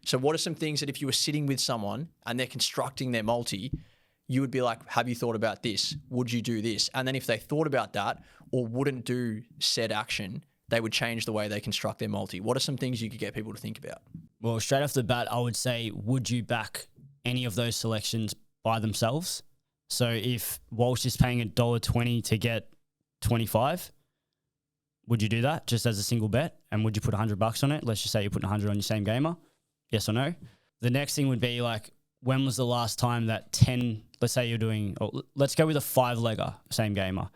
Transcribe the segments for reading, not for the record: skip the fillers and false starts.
So what are some things that if you were sitting with someone and they're constructing their multi, you would be like, have you thought about this? Would you do this? And then if they thought about that or wouldn't do said action, they would change the way they construct their multi. What are some things you could get people to think about? Well, straight off the bat, I would say, would you back any of those selections by themselves? So if Walsh is paying $1.20 to get 25, would you do that just as a single bet? And would you put $100 on it? Let's just say you're putting 100 on your same gamer. Yes or no? The next thing would be like, when was the last time that 10, let's say you're doing, or let's go with a 5-legger, same gamer,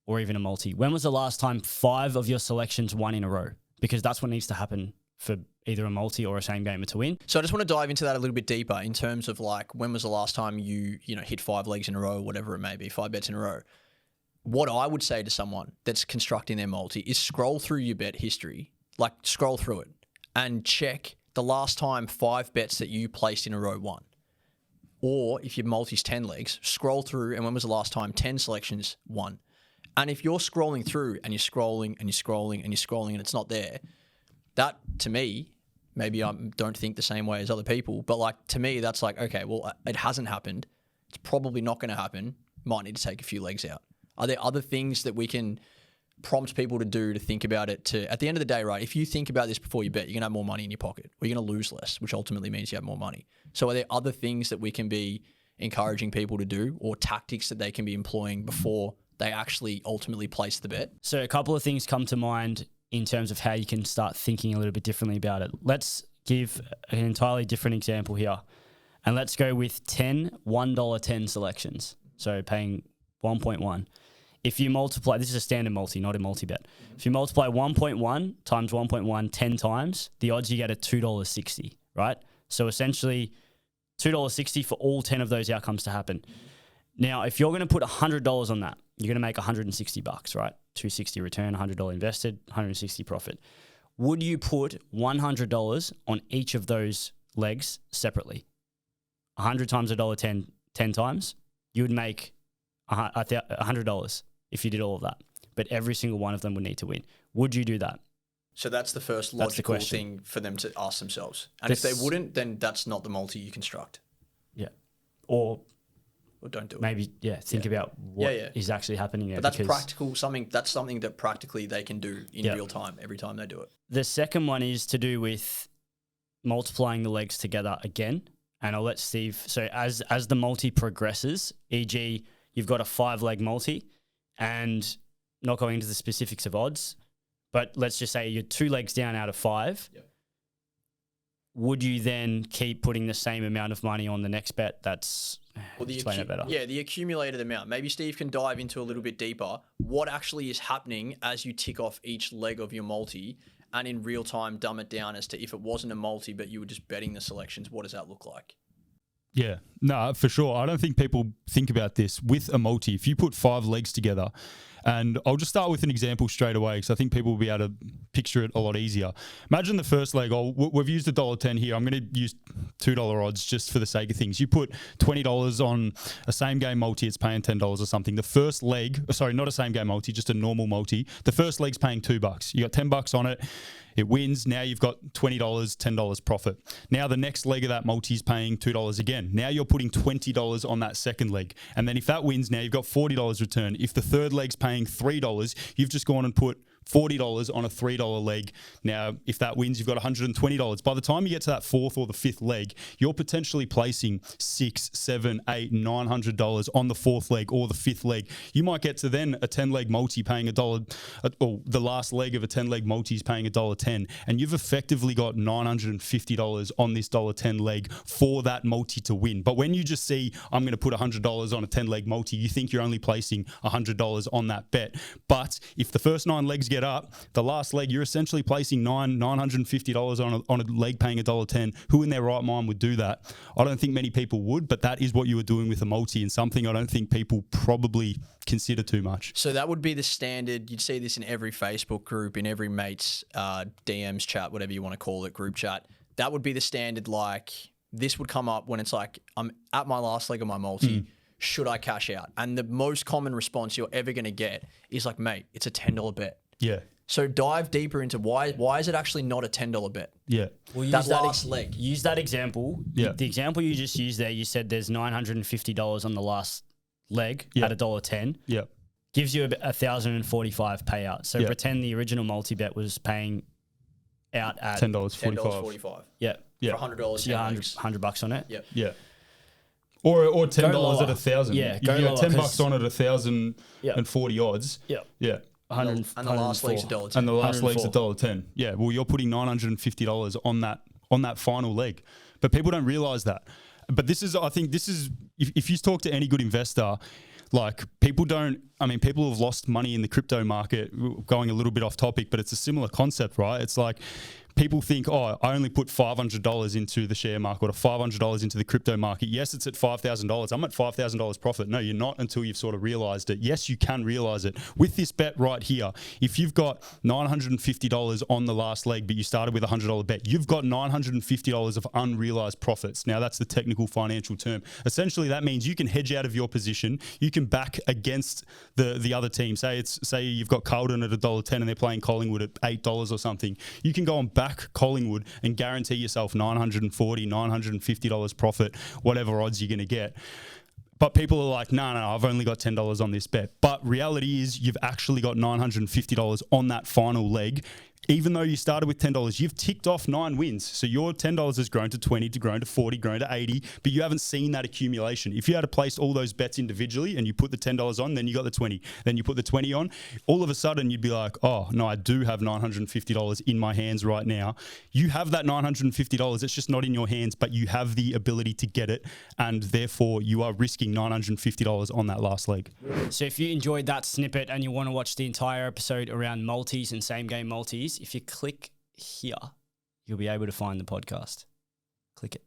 or even a multi. When was the last time 5 of your selections won in a row? Because that's what needs to happen for either a multi or a same gamer to win. So I just want to dive into that a little bit deeper in terms of like, when was the last time you hit 5 legs in a row, whatever it may be, 5 bets in a row. What I would say to someone that's constructing their multi is scroll through your bet history, like scroll through it and check the last time 5 bets that you placed in a row won. Or if your multi's 10 legs, scroll through and when was the last time 10 selections won. And if you're scrolling through and you're scrolling and you're scrolling and you're scrolling and it's not there, that to me, maybe I don't think the same way as other people, but like to me, that's like, okay, well, it hasn't happened. It's probably not going to happen. Might need to take a few legs out. Are there other things that we can prompt people to do to think about it at the end of the day, right? If you think about this before you bet, you're going to have more money in your pocket or you're going to lose less, which ultimately means you have more money. So are there other things that we can be encouraging people to do or tactics that they can be employing before they actually ultimately place the bet? So a couple of things come to mind in terms of how you can start thinking a little bit differently about it. Let's give an entirely different example here. And let's go with 10 $1.10 selections. So paying 1.1. If you multiply, this is a standard multi, not a multi-bet. If you multiply 1.1 times 1.1 10 times, the odds you get are $2.60, right? So essentially $2.60 for all 10 of those outcomes to happen. Now, if you're going to put $100 on that, you're going to make $160, right? $260 return, $100 invested, $160 profit. Would you put $100 on each of those legs separately? 100 times $1.10, 10 times, you would make $100 if you did all of that. But every single one of them would need to win. Would you do that? So that's the first logical thing for them to ask themselves. And if they wouldn't, then that's not the multi you construct. Yeah. Or don't do it. Maybe, think about what is actually happening there. But that's practical, that's something that practically they can do in real time every time they do it. The second one is to do with multiplying the legs together again. And I'll let Steve, so as the multi progresses, e.g., you've got a 5-leg multi and not going into the specifics of odds, but let's just say you're 2 legs down out of 5. Yep. Would you then keep putting the same amount of money on the next bet? That's explain it better. Yeah, the accumulated amount. Maybe Steve can dive into a little bit deeper. What actually is happening as you tick off each leg of your multi and in real time dumb it down as to if it wasn't a multi but you were just betting the selections, what does that look like? Yeah, no, for sure. I don't think people think about this with a multi. If you put 5 legs together, and I'll just start with an example straight away because I think people will be able to picture it a lot easier. Imagine the first leg. We've used $1.10 here. I'm going to use $2 odds just for the sake of things. You put $20 on a same game multi, it's paying $10 or something. The first leg, sorry, not a same game multi, just a normal multi. The first leg's paying $2. You got $10 on it. It wins. Now you've got $20, $10 profit. Now the next leg of that multi is paying $2 again. Now you're putting $20 on that second leg. And then if that wins, now you've got $40 return. If the third leg's paying $3, you've just gone and put $40 on a $3 leg. Now, if that wins, you've got $120. By the time you get to that fourth or the fifth leg, you're potentially placing $600, $700, $800, $900 on the fourth leg or the fifth leg. You might get to then a 10-leg multi paying $1, or the last leg of a 10-leg multi is paying $1.10, and you've effectively got $950 on this $1.10 leg for that multi to win. But when you just see, I'm going to put $100 on a 10-leg multi, you think you're only placing $100 on that bet. But if the first 9 legs get up, the last leg, you're essentially placing $950 on a leg paying $1.10. Who in their right mind would do that? I don't think many people would, but that is what you were doing with a multi, and something I don't think people probably consider too much. So that would be the standard. You'd see this in every Facebook group, in every mate's DMs chat, whatever you want to call it, group chat. That would be the standard. Like, this would come up when it's like, I'm at my last leg of my multi. Should I cash out? And the most common response you're ever going to get is like, mate, it's a $10 bet. Yeah. So dive deeper into why is it actually not a $10 bet? Yeah. Well, use That that last leg. Use that example. Yeah. The example you just used there, you said there's $950 on the last leg Yeah. at $1.10. Yeah. Gives you a $1,045 payout. So Yeah. pretend the original multi-bet was paying out at $10.45. $10.45 Yeah. Yeah. for $100. So you 10 got legs. $100 on it. Yep. Yeah. Or $10 lower. at 1,000. Yeah, You go get lower, $10 'cause- on at 1,040 odds. Yeah. Yeah. 100, And the last leg's $1.10. And the last leg's 104. $1.10. Yeah. Well, you're putting $950 on that final leg, but people don't realize that. But I think this is if you talk to any good investor, like people have lost money in the crypto market. Going a little bit off topic, but it's a similar concept, right? It's like people think, oh, I only put $500 into the share market or $500 into the crypto market. Yes, it's at $5,000. I'm at $5,000 profit. No, you're not until you've sort of realized it. Yes, you can realize it. With this bet right here, if you've got $950 on the last leg, but you started with a $100 bet, you've got $950 of unrealized profits. Now, that's the technical financial term. Essentially, that means you can hedge out of your position. You can back against the other team. Say you've got Carlton at $1.10 and they're playing Collingwood at $8 or something. You can go and back Collingwood and guarantee yourself $940, $950 profit, whatever odds you're going to get. But people are like, no, I've only got $10 on this bet. But reality is you've actually got $950 on that final leg. Even though you started with $10, you've ticked off 9 wins. So your $10 has grown to 20, to grown to 40, grown to 80, but you haven't seen that accumulation. If you had to place all those bets individually and you put the $10 on, then you got the 20. Then you put the 20 on, all of a sudden you'd be like, oh, no, I do have $950 in my hands right now. You have that $950. It's just not in your hands, but you have the ability to get it. And therefore you are risking $950 on that last leg. So if you enjoyed that snippet and you want to watch the entire episode around multis and same game multis, if you click here, you'll be able to find the podcast. Click it.